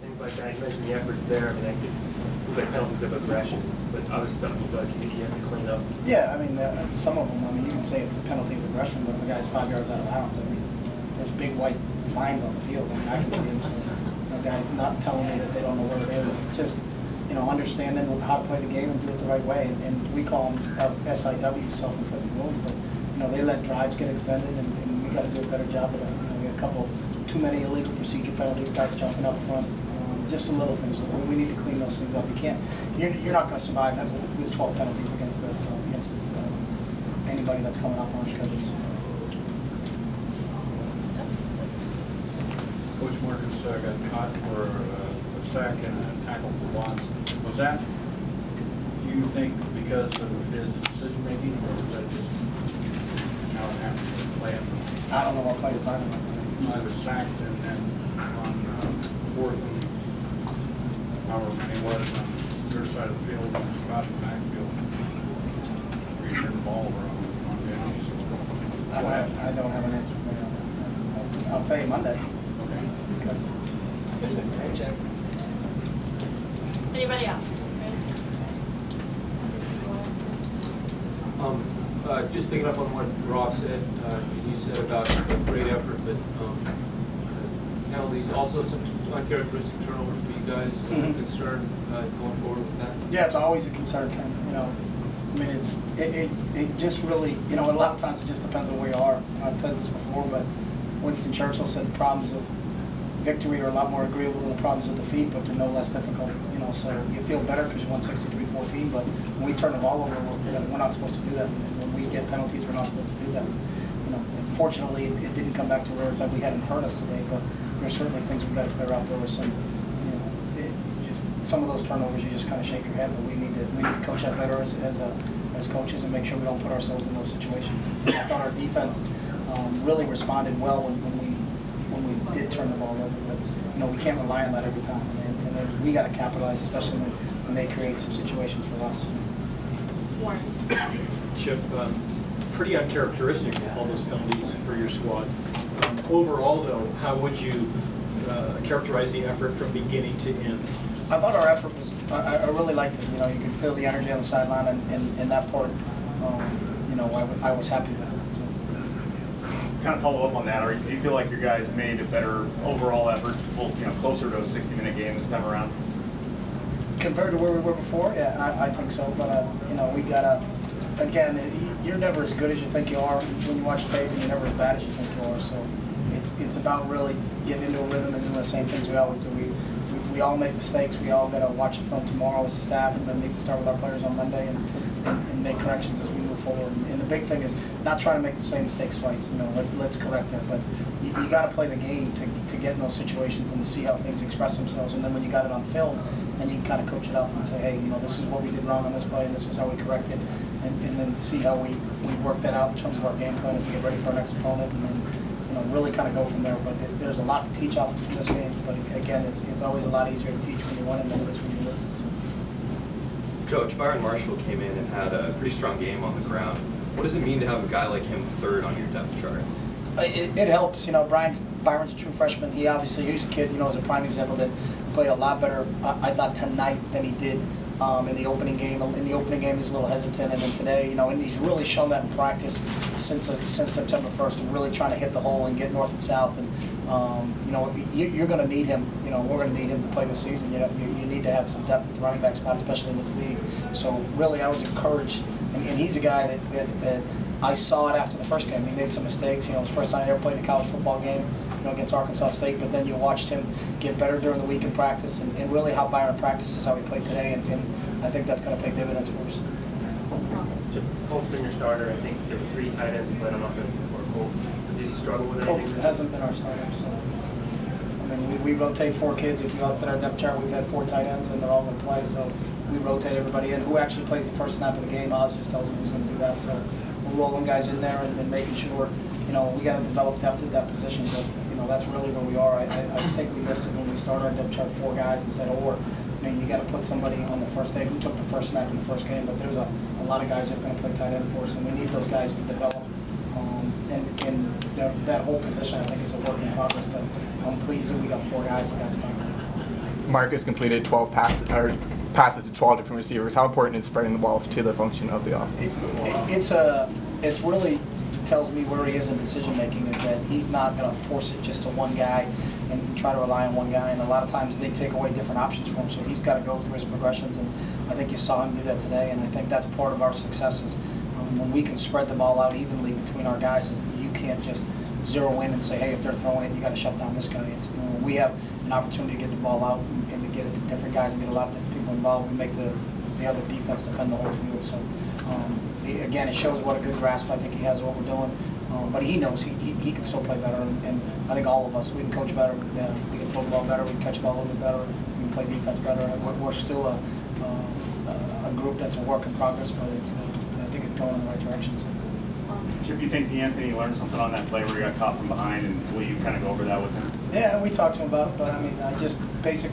Things like that. You mentioned the efforts there. I mean, it seems like penalties of aggression, but obviously something you feel like you have to clean up. Yeah, I mean, some of them, I mean, you can say it's a penalty of aggression, but if a guy's 5 yards out of bounds, I mean, there's big white lines on the field. I mean, I can see them. So, guys not telling me that they don't know where it is. It's just, understanding how to play the game and do it the right way. And we call them SIW, self-inflicted wounds, but, they let drives get extended, and we got to do a better job of that. We had a couple too many illegal procedure penalties, guys jumping up front. Just the little things. We need to clean those things up. You can't. You're not going to survive with 12 penalties against anybody that's coming up on our schedules. Coach Marcus got caught for a sack and a tackle for loss. Was that, do you think, because of his decision making, or was that just how it happened to play it? I don't know what play you're talking about. I was sacked and then on fourth and however many was on their side of the field, and Scott in the backfield. We turned the ball over on down. So. I don't have an answer for you. I'll tell you Monday. Okay. Check. Anybody else? Just picking up on what Rob said, you said about a great effort, but penalties, also some uncharacteristic turnovers for you guys. Concern going forward with that? Yeah, it's always a concern thing. I mean, it just really, a lot of times it just depends on where you are. I've said this before, but Winston Churchill said the problems of victory are a lot more agreeable than the problems of defeat, but they're no less difficult. So you feel better because you won 63-14, but when we turn the ball over, we're not supposed to do that. And when we get penalties, we're not supposed to do that. Unfortunately, it didn't come back to where it's like we hadn't hurt us today, but there's certainly things we've got to clear out. There were some, just some of those turnovers you just kind of shake your head, but we need to coach that better as coaches and make sure we don't put ourselves in those situations. I thought our defense really responded well when we did turn the ball over, but we can't rely on that every time. We got to capitalize, especially when they create some situations for us. Warren. Chip, pretty uncharacteristic, all those penalties for your squad. Overall, though, how would you characterize the effort from beginning to end? I thought our effort was, I really liked it. You could feel the energy on the sideline, and that part, I was happy with it. Kind of follow up on that, do you feel like your guys made a better overall effort to pull, closer to a 60-minute game this time around? Compared to where we were before, yeah, I think so. But we gotta, again, you're never as good as you think you are when you watch tape, and you're never as bad as you think you are. So it's about really getting into a rhythm and doing the same things we always do. We all make mistakes. We all gotta watch the film tomorrow as a staff, and then maybe start with our players on Monday and make corrections as we move forward. And the big thing is not trying to make the same mistakes twice. Let's correct that. But you got to play the game to get in those situations and to see how things express themselves. And then when you got it on film, then you can kind of coach it up and say, hey, this is what we did wrong on this play, and this is how we correct it, and then see how we work that out in terms of our game plan as we get ready for our next opponent, and then really kind of go from there. But there's a lot to teach off from this game. But again, it's always a lot easier to teach when you win than it is when you lose. Coach, Byron Marshall came in and had a pretty strong game on the ground. What does it mean to have a guy like him third on your depth chart? It helps. Byron's a true freshman. He's a kid, is a prime example that played a lot better, I thought, tonight than he did in the opening game. In the opening game, he's a little hesitant, and then today, and he's really shown that in practice since September 1st, and really trying to hit the hole and get north and south. And you're going to need him. We're going to need him to play this season. You need to have some depth at the running back spot, especially in this league. So really, I was encouraged, and he's a guy that I saw it after the first game. He made some mistakes. It was the first time I ever played a college football game, against Arkansas State. But then you watched him get better during the week in practice, and really how Byron practices, how he played today, and I think that's going to pay dividends for us. Colt's been your starter. I think there were 3 tight ends who played on offense before Colt. Did he struggle with anything? Colt hasn't been our starter, so. I mean, we rotate 4 kids. If you look at our depth chart, we've had 4 tight ends, and they're all going to play. So we rotate everybody in. Who actually plays the first snap of the game? Oz just tells them who's going to do that. So we're rolling guys in there and making sure, we got to develop depth at that position. But that's really where we are. I think we listed when we started our depth chart 4 guys and said, you got to put somebody on the first day who took the first snap in the first game. But there's a lot of guys that are going to play tight end for us, and we need those guys to develop. And that whole position, I think, is a work in progress. But I'm pleased that we got 4 guys, and that's fine. Marcus completed 12 passes to 12 different receivers. How important is spreading the ball to the function of the offense? It's really tells me where he is in decision making, is that he's not going to force it just to one guy and try to rely on one guy. And a lot of times they take away different options from him, so he's got to go through his progressions. And I think you saw him do that today. And I think that's part of our successes. When we can spread the ball out evenly between our guys, is you can't just zero in and say, hey, if they're throwing it, you got to shut down this guy. It's, when we have an opportunity to get the ball out and to get it to different guys and get a lot of different people involved, we make the other defense defend the whole field. So again, it shows what a good grasp I think he has of what we're doing. But he knows he can still play better, and I think all of us, we can coach better, we can throw the ball better, we can catch the ball a little bit better, we can play defense better. We're still a group that's a work in progress, but I think it's going in the right direction. So. Chip, you think D'Anthony learned something on that play where he got caught from behind, and will you kind of go over that with him? Yeah, we talked to him about it, but I mean, just basic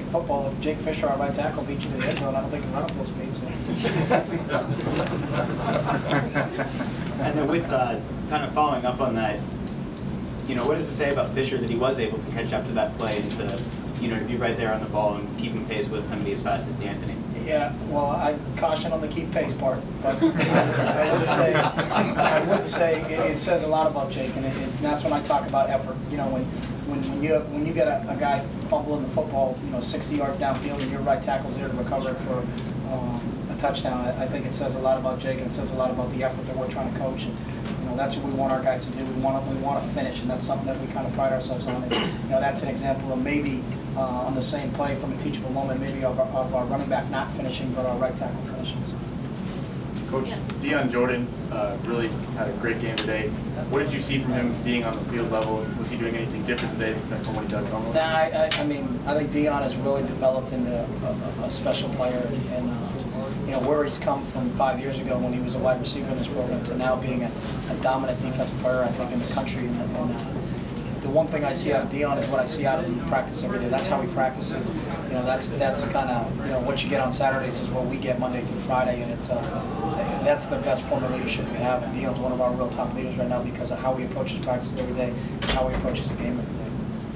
football. If Jake Fisher, our right tackle, beat you to the end zone, I don't think he can run at full speed. So. And then with kind of following up on that, what does it say about Fisher that he was able to catch up to that play and to be right there on the ball and keep him pace with somebody as fast as D'Anthony? Yeah, well, I caution on the keep pace part, but I would say it says a lot about Jake, and that's when I talk about effort. When you get a guy fumbling the football, 60 yards downfield, and your right tackle's there to recover it for a touchdown, I think it says a lot about Jake, and it says a lot about the effort that we're trying to coach. And that's what we want our guys to do. We want to finish, and that's something that we kind of pride ourselves on. And, that's an example of maybe on the same play from a teachable moment, maybe of our running back not finishing, but our right tackle finishing. So. Coach, Dion Jordan really had a great game today. What did you see from him being on the field level? Was he doing anything different today from what he does normally? Nah, I think Dion has really developed into a special player, and where he's come from 5 years ago when he was a wide receiver in this program to now being a dominant defensive player, I think, in the country. And the one thing I see out of Dion is what I see out of him in practice every day. That's how he practices. That's kind of what you get on Saturdays is what we get Monday through Friday, and that's the best form of leadership we have. And Dion's one of our real top leaders right now because of how he approaches practice every day, and how he approaches the game every day.